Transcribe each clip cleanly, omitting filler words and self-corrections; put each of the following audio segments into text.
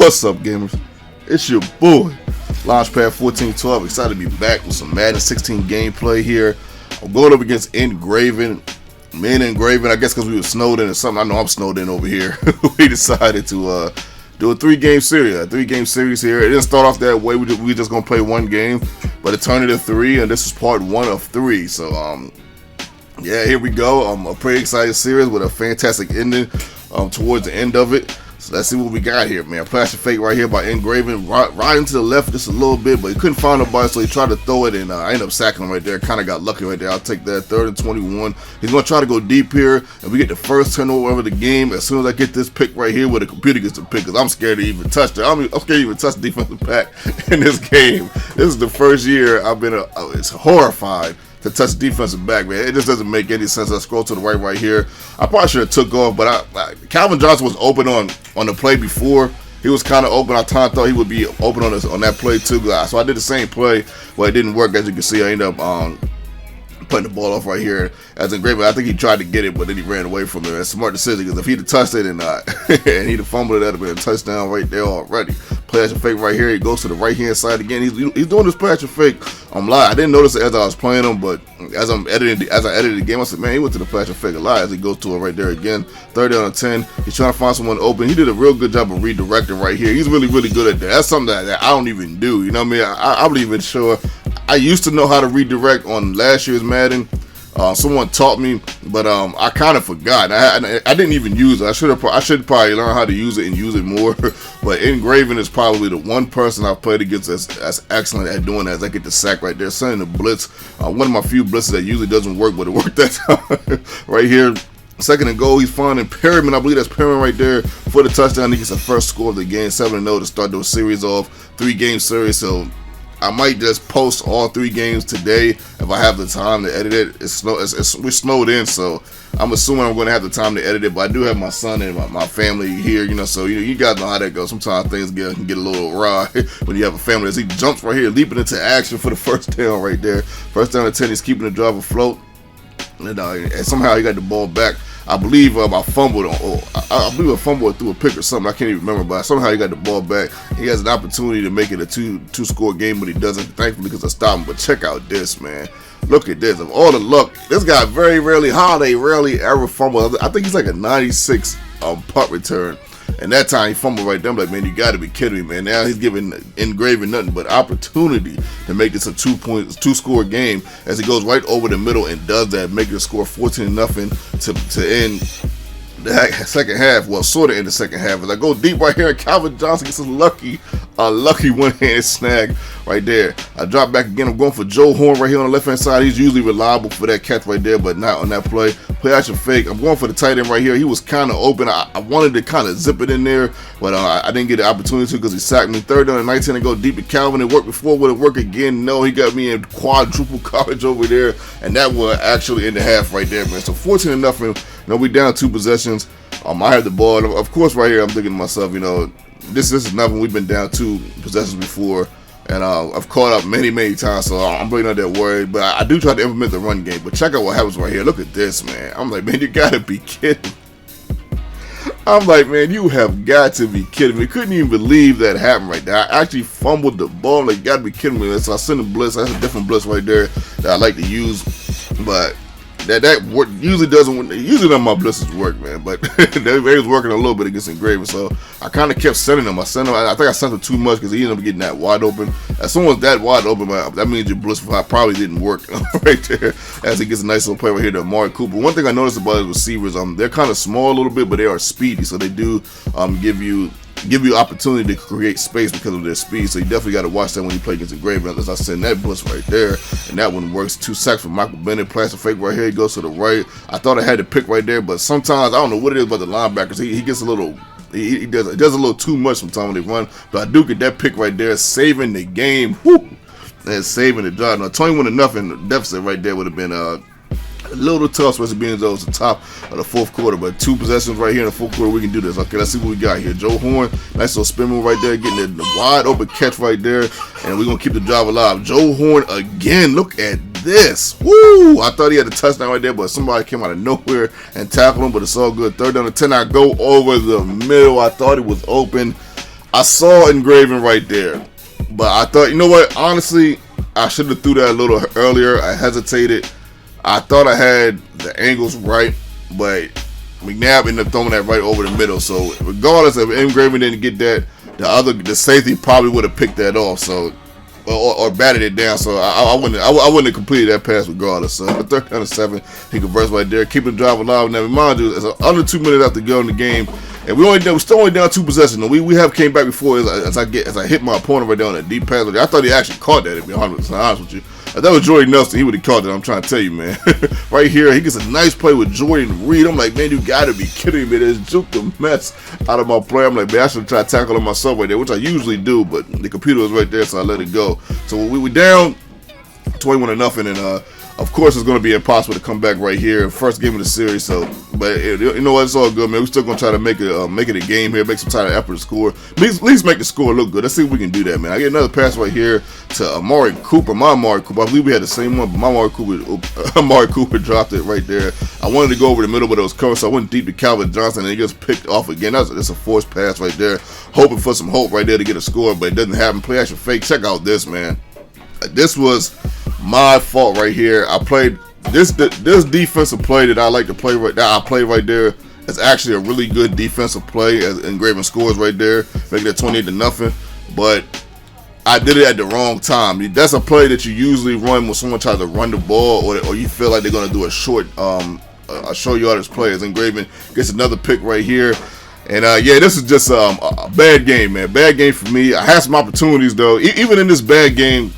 What's up, gamers? It's your boy, LAUNCHPAD1412. Excited to be back with some Madden 16 gameplay here. I'm going up against Ingraven. Me and Ingraven, I guess because we were snowed in or something. I know I'm snowed in over here. We decided to do a three-game series. Here. It didn't start off that way. We just gonna play one game, but it turned into three, and this is part 1 of 3. So yeah, here we go. A pretty exciting series with a fantastic ending towards the end of it. So let's see what we got here, man. Plastic fake right here by Ingraven. Right into the left just a little bit, but he couldn't find nobody, so he tried to throw it, and I ended up sacking him right there. Kind of got lucky right there. I'll take that. 3rd and 21. He's going to try to go deep here, and we get the first turnover of the game. As soon as I get this pick right here where the computer gets the pick, because I'm scared to even touch it. I'm scared to even touch the defensive back in this game. This is the first year I've been it's horrified to touch defensive back, man. It just doesn't make any sense. I scroll to the right here. I probably should have took off, but Calvin Johnson was open on the play before. He was kind of open. I thought he would be open on that play too. So I did the same play, but it didn't work. As you can see, I ended up putting the ball off right here as Ingraven. I think he tried to get it, but then he ran away from it. That's a smart decision, because if he'd have touched it and he'd have fumbled it, that'd have been a touchdown right there already. Play action fake right here. He goes to the right hand side again. He's doing this play action fake. I'm lying. I didn't notice it as I was playing him, but as I edited the game, I said, man, he went to the play action fake a lot. As he goes to it right there again. 3rd down and 10. He's trying to find someone open. He did a real good job of redirecting right here. He's really, really good at that. That's something that I don't even do. You know what I mean? I'm not even sure. I used to know how to redirect on last year's Madden. Someone taught me, but I kind of forgot. I didn't even use it. I should probably learn how to use it and use it more. But Ingraven is probably the one person I've played against that's excellent at doing that. As I get the sack right there, sending the blitz. One of my few blitzes that usually doesn't work, but it worked that time. Right here. 2nd and goal, he's finding Perryman. I believe that's Perryman right there for the touchdown. He gets the first score of the game, 7-0 to start the series off. 3-game series. So I might just post all 3 games today if I have the time to edit it. We're snowed in, so I'm assuming I'm going to have the time to edit it. But I do have my son and my family here, you know. So you guys know how that goes. Sometimes things can get a little awry when you have a family. As he jumps right here, leaping into action for the first down right there. 1st down and 10. He's keeping the drive afloat, and somehow he got the ball back. I believe I fumbled. I believe I fumbled through a pick or something. I can't even remember, but somehow he got the ball back. He has an opportunity to make it a two-score game, but he doesn't. Thankfully, because I stopped him. But check out this, man. Look at this. Of all the luck, this guy very rarely ever fumbles. I think he's like a 96 punt return. And that time he fumbled right there. I'm like, man, you got to be kidding me, man. Now he's giving Ingraven nothing but opportunity to make this a two-score game, as he goes right over the middle and does that, making the score 14-0 to end the second half. Well, sort of in the second half. As I go deep right here, Calvin Johnson gets a lucky one-hand snag right there. I drop back again. I'm going for Joe Horn right here on the left-hand side. He's usually reliable for that catch right there, but not on that play. Play action fake. I'm going for the tight end right here. He was kind of open. I wanted to kind of zip it in there, but I didn't get the opportunity to, because he sacked me. 3rd down and 19 and go deep to Calvin. It worked before. Would it work again? No, he got me in quadruple coverage over there, and that was actually in the half right there, man. So 14-0. You know, we down 2 possessions. I have the ball. Of course, right here, I'm thinking to myself, you know, this is nothing. We've been down 2 possessions before, and I've caught up many times, so I'm really not that worried. But I do try to implement the run game. But check out what happens right here. Look at this, man. I'm like, man, you gotta be kidding. I'm like, man, you have got to be kidding me. Couldn't even believe that happened right there. I actually fumbled the ball. I'm like, you gotta be kidding me. So I sent a blitz. That's a different blitz right there that I like to use, but that work usually doesn't. Usually none of my blitzes work, man. But they was working a little bit against Ingraven, so I kind of kept sending them. I think I sent them too much, because he ended up getting that wide open. As soon as that wide open, man, that means your blitz probably didn't work right there. As he gets a nice little play right here to Amari Cooper. One thing I noticed about his receivers, they're kind of small a little bit, but they are speedy, so they do give you opportunity to create space because of their speed. So you definitely got to watch that when you play against Ingraven. As I said, that blitz right there, and that one works. 2 sacks from Michael Bennett. Plastic fake right here. He goes to the right. I thought I had to pick right there, but sometimes I don't know what it is about the linebackers. He gets a little. He does a little too much sometimes when they run. But I do get that pick right there, saving the game. Whoop, and saving the job. Now 21-0 deficit right there would have been a little tough, especially being those at the top of the 4th quarter. But 2 possessions right here in the 4th quarter, we can do this. Okay, let's see what we got here. Joe Horn, nice little spin move right there, getting the wide open catch right there, and we're gonna keep the drive alive. Joe Horn again. Look at this. Woo! I thought he had a touchdown right there, but somebody came out of nowhere and tackled him. But it's all good. 3rd down and 10. I go over the middle. I thought it was open. I saw Ingraven right there, but I thought, you know what? Honestly, I should have threw that a little earlier. I hesitated. I thought I had the angles right, but McNabb ended up throwing that right over the middle. So regardless if Ingraven didn't get that, the safety probably would have picked that off. So or batted it down. So I wouldn't have completed that pass regardless. So for 13-7, he converts right there, keeping the drive alive. Now remind you, it's under 2 minutes after go in the game, and we're still only down 2 possessions. We have came back before as I hit my opponent right there on that deep pass. I thought he actually caught that. To be honest with you. If that was Jordy Nelson, he would have caught it. I'm trying to tell you, man. Right here, he gets a nice play with Jordan Reed. I'm like, man, you got to be kidding me. There's juked the mess out of my play. I'm like, man, I should try to tackle him myself right there, which I usually do, but the computer was right there, so I let it go. So we were down 21-0, and of course, it's going to be impossible to come back right here. First game of the series, so but you know what? It's all good, man. We're still going to try to make it a game here, make some type of effort to score. At least make the score look good. Let's see if we can do that, man. I get another pass right here to Amari Cooper. My Amari Cooper. I believe we had the same one, but my Amari Cooper dropped it right there. I wanted to go over the middle, but it was covered, so I went deep to Calvin Johnson, and he just picked off again. That's a forced pass right there. Hoping for some hope right there to get a score, but it doesn't happen. Play action fake. Check out this, man. This was my fault right here. I played this defensive play that I like to play right now. I play right there. It's actually a really good defensive play as Ingraven scores right there, making it 28-0. But I did it at the wrong time. That's a play that you usually run when someone tries to run the ball, or you feel like they're gonna do a short yardage play. As Ingraven gets another pick right here. And yeah, this is just a bad game, man. Bad game for me. I had some opportunities though. Even in this bad game,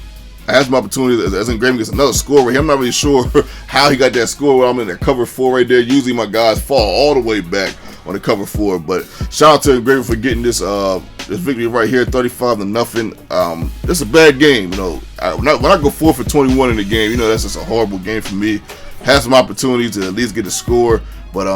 I had some opportunities as Ingraven gets another score right here. I'm not really sure how he got that score where I'm in the cover 4 right there. Usually my guys fall all the way back on the cover 4. But shout out to Ingraven for getting this victory right here, 35-0. This is a bad game, you know. When I go 4 for 21 in the game, you know, that's just a horrible game for me. Had some opportunities to at least get a score, but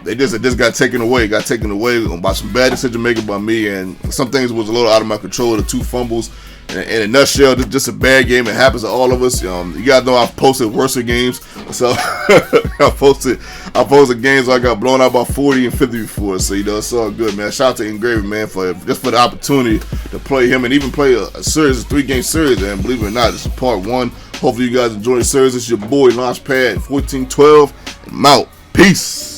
it just got taken away. Got taken away by some bad decision making by me, and some things was a little out of my control. The 2 fumbles. In a nutshell, this is just a bad game. It happens to all of us. You guys know I've posted worse games, so I posted games where I got blown out by 40 and 50 before. So you know it's all good, man. Shout out to Ingraven, man, for the opportunity to play him and even play a series, a 3-game series. And believe it or not, this is part 1. Hopefully you guys enjoy the series. This is your boy LaunchPad1412. I'm out. Peace.